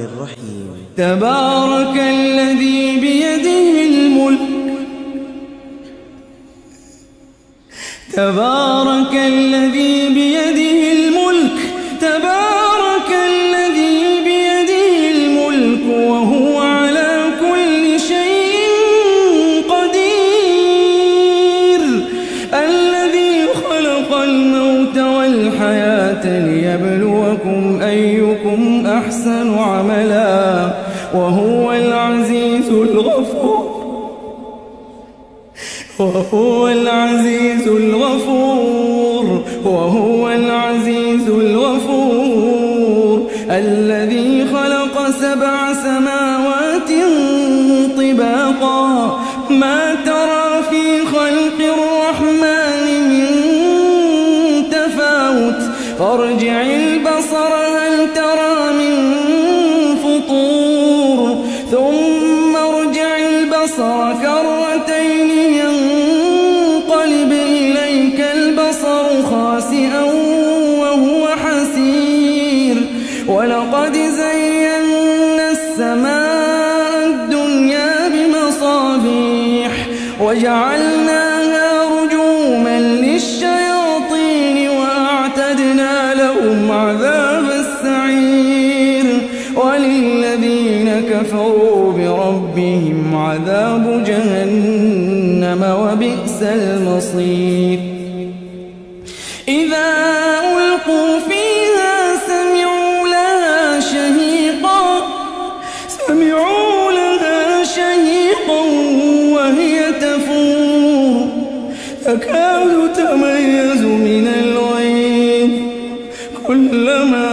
الرحيم. تبارك الذي بيده الملك تبارك الذي بيده الملك تبارك الذي بيده الملك وهو على كل شيء قدير. الذي خلق الموت والحياة ليبلوكم أيكم أحسن عملا وهو العزيز الغفور وهو العزيز الغفور الذي خلق 7 سماوات طباقا ما ترى في خلق الرحمن من تفاوت فارجع البصر هل ترى من فطور ثم ارجع البصر كرتين ينقلب إليك البصر خاسئا وهو حسير. ولقد زينا السماء الدنيا بمصابيح وجعلناها رجوما للشياطين وأعتدنا لهم عذاب السعير. وللذين كفروا بربهم عذاب جهنم وبئس المصير. إذا ألقوا فيها سمعوا لها شهيقا وهي تفور تكاد تميز من الغيظ كلما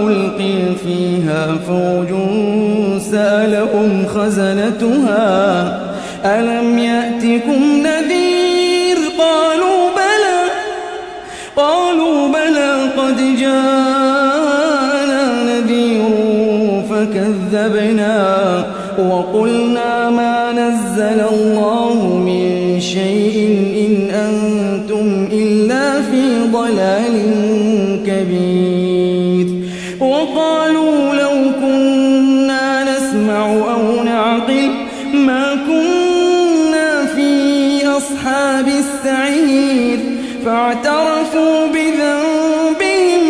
ألقي فيها فوج سألهم خزنتها ألم يأتكم نذير قالوا بلى قد جاءنا نذير فكذبنا وقلنا ما نزل الله من شيء إن أنتم إلا في ضلال كبير. وقالوا لو كنا نسمع أو نعقل ما كنا في أصحاب السعير فاعترفوا بذنبهم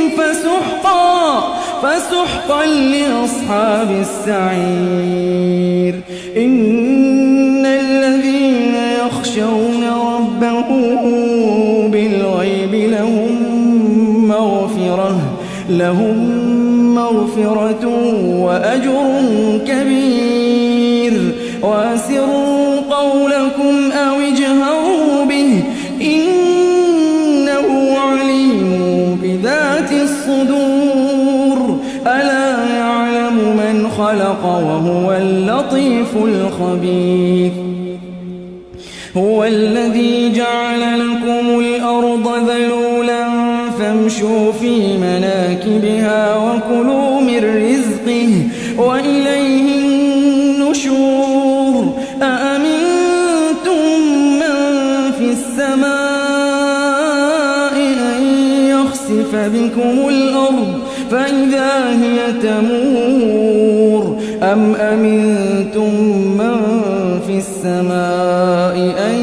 فسحقا لأصحاب السعير. إن الذين يخشون ربهم بالغيب لهم مغفرة وأجر كبير. وأسروا قولكم أو اجهروا به إنه عليم بذات الصدور. ألا يعلم من خلق وهو اللطيف الخبير. هو الذي جعل لكم الأرض ذلولا فامشوا في مناكبها وكلوا من رزقه وإليه النشور. أأمنتم من في السماء أن يخسف بكم الأرض فإذا هي تمور أم أمنتم من في السماء أن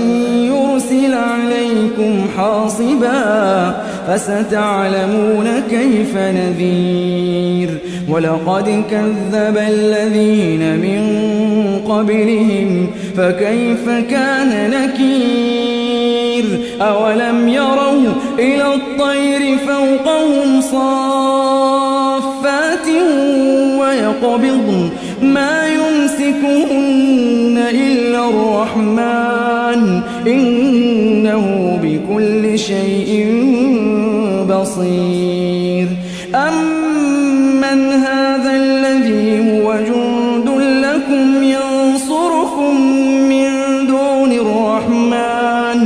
يرسل عليكم حاصبا فستعلمون كيف نذير. ولقد كذب الذين من قبلهم فكيف كان نكير. أولم يروا إلى الطير فوقهم صافات ويقبضن ما يمسكهن إلا الرحمن إنه بكل شيء بصير. أمن هذا الذي هو جند لكم ينصركم من دون الرحمن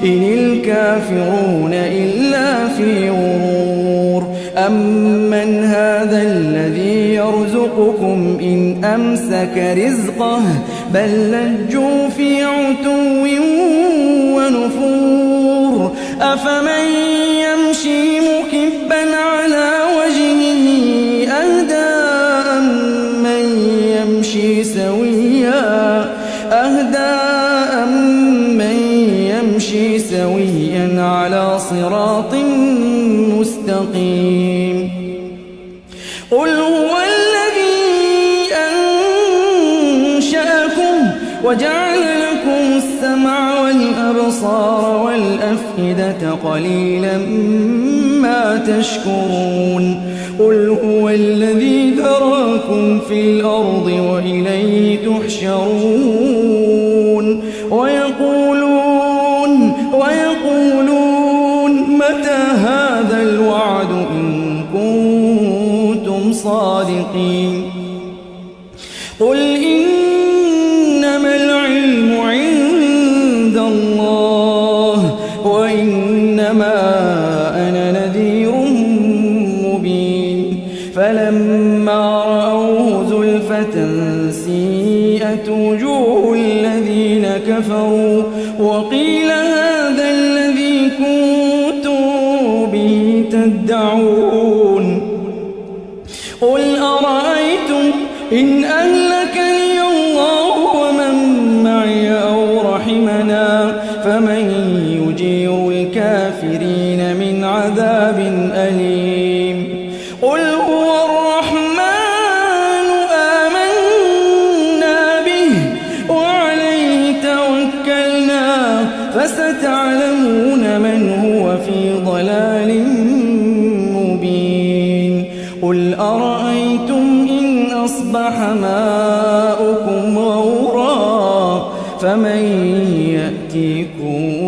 إن الكافرون إلا في غرور. أمن هذا الذي يرزقكم إن أمسك رزقه بل لجوا في عتو ونفور. أفمن يمشي مكبا على وجهه أهدى يمشي سويا أمن يمشي سويا على صراط مستقيم قل هو الذي أنشأكم وجعل لكم السمع والأبصار والأفئدة قليلا ما تشكرون قل هو الذي ذراكم في الأرض وإليه تحشرون ويقولون متى هذا الوعد إن كنتم صادقين قل إنما العلم عند الله وإنما أنا نذير مبين فلما رأوه زلفة سيئت وجوه الذين كفروا وقيل هذا الذي كنتم به تدعون قل أرأيتم إن أهلكني الله ومن معي أو رحمنا فمن يجير الكافرين من عذاب أليم قل هو الرحمن آمنا به وعليه توكلنا فستعلمون من هو في ضلال مبين قل أرأيتم إن أصبح ماؤكم غورا فمن يأتيكم